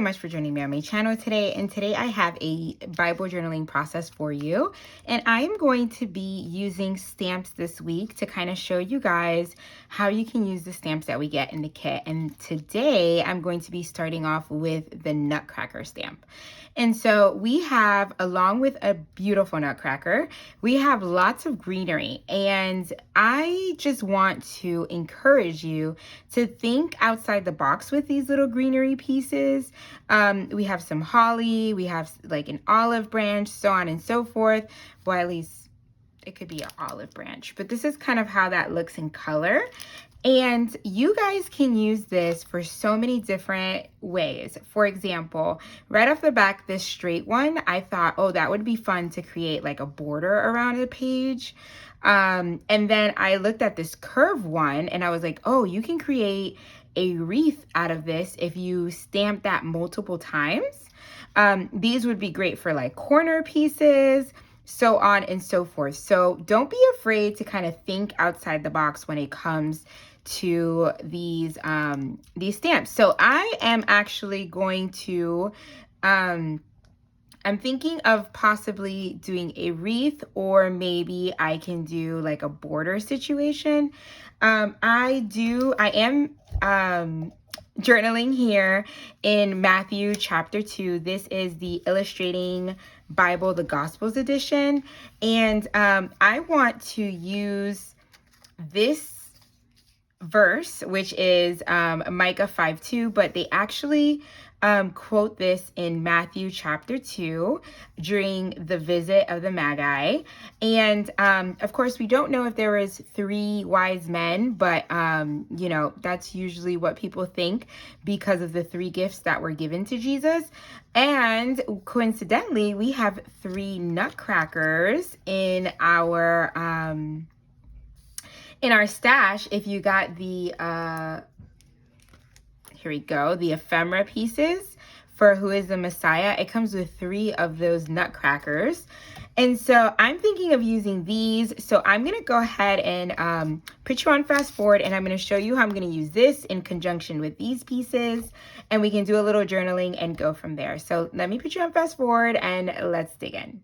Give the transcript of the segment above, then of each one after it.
much for joining me on my channel today. And today I have a Bible journaling process for you. And I am going to be using stamps this week to kind of show you guys how you can use the stamps that we get in the kit. And today I'm going to be starting off with the Nutcracker stamp. And so we have, along with a beautiful nutcracker, we have lots of greenery. And I just want to encourage you to think outside the box with these little greenery pieces. We have some holly, we have like an olive branch, so on and so forth. Well, at least it could be an olive branch, but this is kind of how that looks in color. And you guys can use this for so many different ways. For example, right off the back, this straight one, I thought, oh, that would be fun to create like a border around the page. And then I looked at this curved one and I was like, oh, you can create a wreath out of this if you stamp that multiple times. These would be great for like corner pieces, so on and so forth. So don't be afraid to kind of think outside the box when it comes to these stamps. So I am actually going to, I'm thinking of possibly doing a wreath, or maybe I can do like a border situation. I am journaling here in Matthew chapter 2. This is the Illustrating Bible, the Gospels edition. And I want to use this verse, which is Micah 5:2, but they actually quote this in Matthew chapter 2 during the visit of the Magi. And of course, we don't know if there was 3 wise men, but you know, that's usually what people think because of the 3 gifts that were given to Jesus. And coincidentally, we have 3 nutcrackers in our stash. If you got the here we go, the ephemera pieces for Who is the Messiah, it comes with 3 of those nutcrackers. And so I'm thinking of using these. So I'm going to go ahead and put you on fast forward, and I'm going to show you how I'm going to use this in conjunction with these pieces, and we can do a little journaling and go from there. So let me put you on fast forward and let's dig in.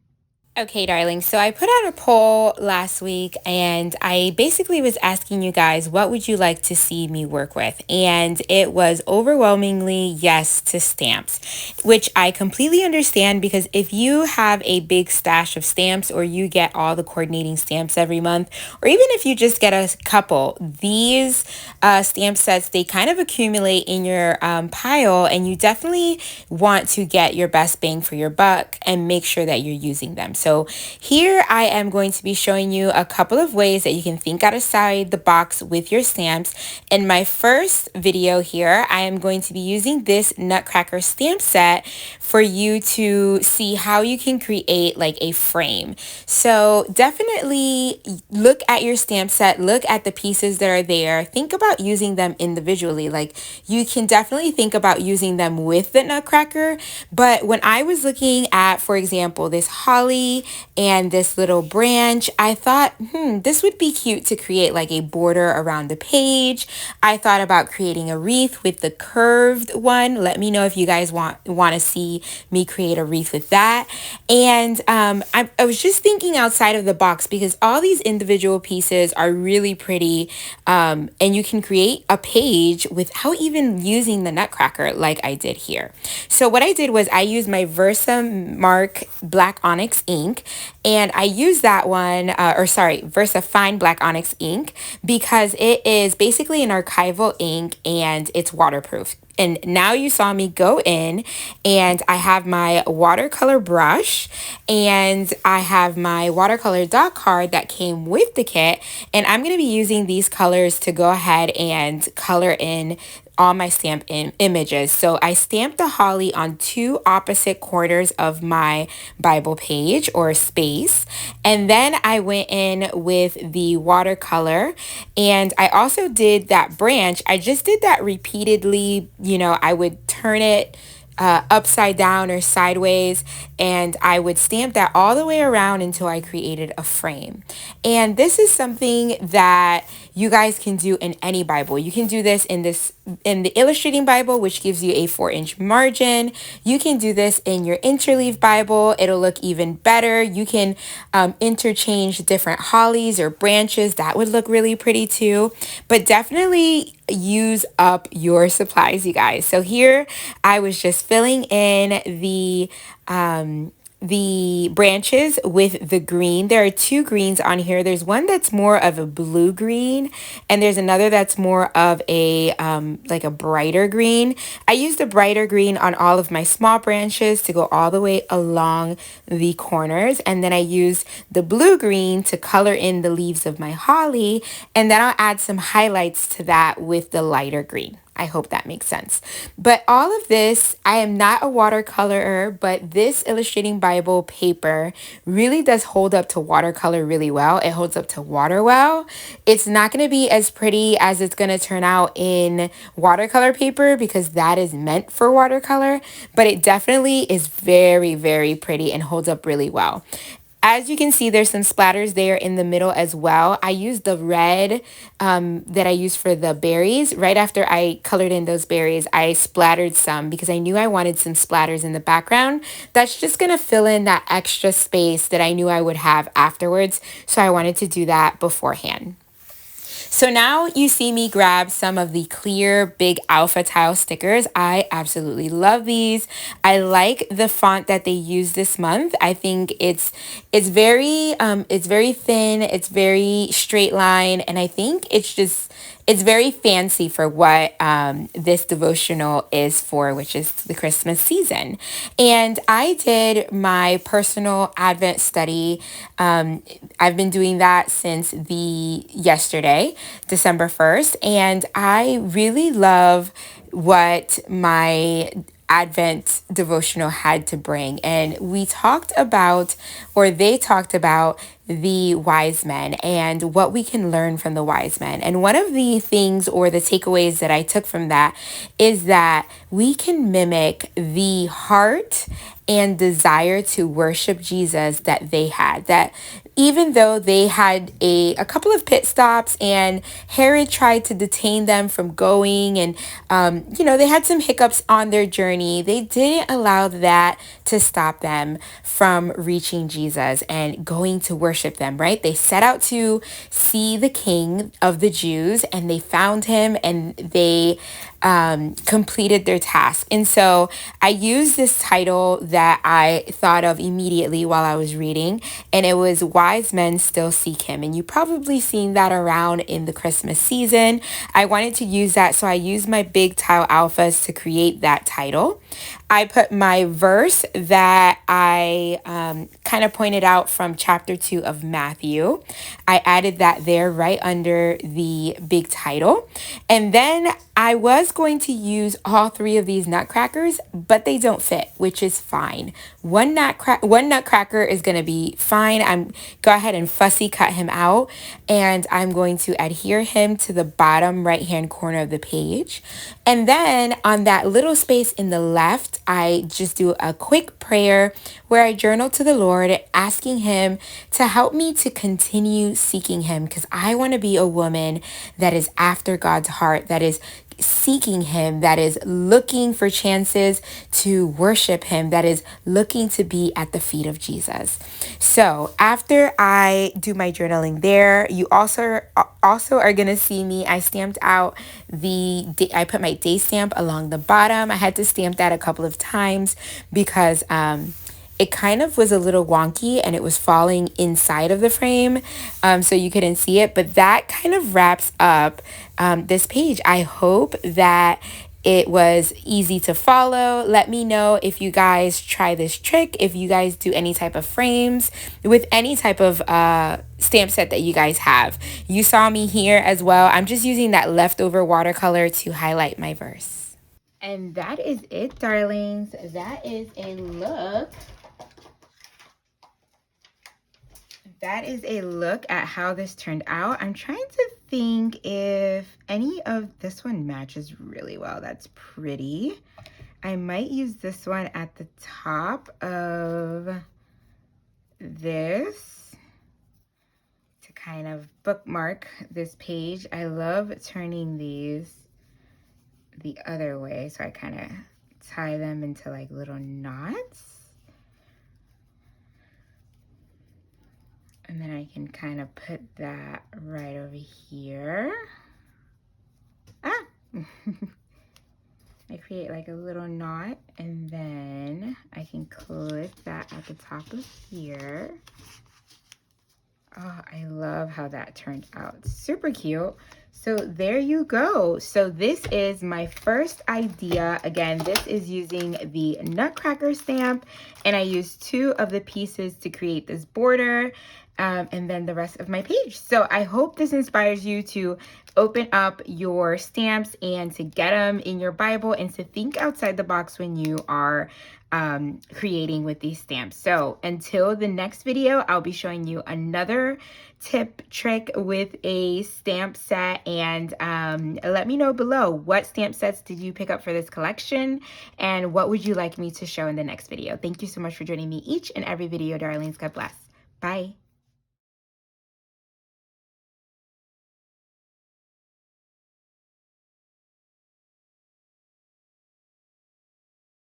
Okay, darling. So I put out a poll last week and I basically was asking you guys, what would you like to see me work with? And it was overwhelmingly yes to stamps, which I completely understand, because if you have a big stash of stamps, or you get all the coordinating stamps every month, or even if you just get a couple, these stamp sets, they kind of accumulate in your pile, and you definitely want to get your best bang for your buck and make sure that you're using them. So here I am going to be showing you a couple of ways that you can think outside the box with your stamps. In my first video here, I am going to be using this Nutcracker stamp set for you to see how you can create like a frame. So definitely look at your stamp set, look at the pieces that are there, think about using them individually. Like, you can definitely think about using them with the Nutcracker, but when I was looking at, for example, this holly and this little branch, I thought, this would be cute to create like a border around the page. I thought about creating a wreath with the curved one. Let me know if you guys want to see me create a wreath with that. And I was just thinking outside of the box, because all these individual pieces are really pretty, and you can create a page without even using the Nutcracker like I did here. So what I did was I used my Versamark Black Onyx ink, and I used that one, Versa Fine Black Onyx ink, because it is basically an archival ink and it's waterproof. And now you saw me go in and I have my watercolor brush and I have my watercolor dot card that came with the kit. And I'm going to be using these colors to go ahead and color in all my stamp images. So I stamped the holly on 2 opposite corners of my Bible page or space. And then I went in with the watercolor, and I also did that branch. I just did that repeatedly. You know, I would turn it upside down or sideways, and I would stamp that all the way around until I created a frame. And this is something that you guys can do in any Bible. You can do this in the Illustrating Bible, which gives you a 4-inch margin. You can do this in your Interleaf Bible. It'll look even better. You can interchange different hollies or branches. That would look really pretty too. But definitely use up your supplies, you guys. So here I was just filling in the branches with the green. There are 2 greens on here. There's one that's more of a blue green, and there's another that's more of a like a brighter green. I used a brighter green on all of my small branches to go all the way along the corners, and then I use the blue green to color in the leaves of my holly, and then I'll add some highlights to that with the lighter green. I hope that makes sense. But all of this, I am not a watercolorer, but this Illustrating Bible paper really does hold up to watercolor really well. It holds up to water well. It's not going to be as pretty as it's going to turn out in watercolor paper because that is meant for watercolor, but it definitely is very, very pretty and holds up really well. As you can see, there's some splatters there in the middle as well. I used the red that I used for the berries. Right after I colored in those berries, I splattered some because I knew I wanted some splatters in the background. That's just going to fill in that extra space that I knew I would have afterwards. So I wanted to do that beforehand. So now you see me grab some of the clear big alpha tile stickers. I absolutely love these. I like the font that they use this month. I think it's very thin, it's very straight line, and I think it's very fancy for what this devotional is for, which is the Christmas season. And I did my personal Advent study. I've been doing that since yesterday, December 1st. And I really love what my Advent devotional had to bring. And they talked about the wise men and what we can learn from the wise men. And one of the things or the takeaways that I took from that is that we can mimic the heart and desire to worship Jesus that they had. That even though they had a couple of pit stops and Herod tried to detain them from going and, they had some hiccups on their journey, they didn't allow that to stop them from reaching Jesus and going to worship them, right? They set out to see the King of the Jews and they found him and they completed their task. And so I used this title that I thought of immediately while I was reading, and it was Wise Men Still Seek Him. And you've probably seen that around in the Christmas season. I wanted to use that, so I used my big tile alphas to create that title. I put my verse that I kind of pointed out from chapter 2 of Matthew. I added that there right under the big title. And then I was going to use all 3 of these nutcrackers, but they don't fit, which is fine. One nutcracker is going to be fine. I'm go ahead and fussy cut him out, and I'm going to adhere him to the bottom right-hand corner of the page. And then on that little space in the left, I just do a quick prayer where I journal to the Lord, asking him to help me to continue seeking him, because I want to be a woman that is after God's heart, that is seeking him, that is looking for chances to worship him, that is looking to be at the feet of Jesus. So after I do my journaling there, you also are going to see me, I stamped out I put my day stamp along the bottom. I had to stamp that a couple of times because it kind of was a little wonky and it was falling inside of the frame, so you couldn't see it. But that kind of wraps up this page. I hope that it was easy to follow. Let me know if you guys try this trick, if you guys do any type of frames with any type of stamp set that you guys have. You saw me here as well. I'm just using that leftover watercolor to highlight my verse. And that is it, darlings. That is a look. That is a look at how this turned out. I'm trying to think if any of this one matches really well. That's pretty. I might use this one at the top of this to kind of bookmark this page. I love turning these the other way, so I kind of tie them into like little knots. And then I can kind of put that right over here. Ah! I create like a little knot, and then I can clip that at the top of here. Oh, I love how that turned out. Super cute. So there you go. So this is my first idea. Again, this is using the Nutcracker stamp, and I used 2 of the pieces to create this border, and then the rest of my page. So I hope this inspires you to open up your stamps and to get them in your Bible and to think outside the box when you are creating with these stamps. So until the next video, I'll be showing you another tip trick with a stamp set, and let me know below, what stamp sets did you pick up for this collection and what would you like me to show in the next video. Thank you so much for joining me each and every video, darlings. God bless. Bye.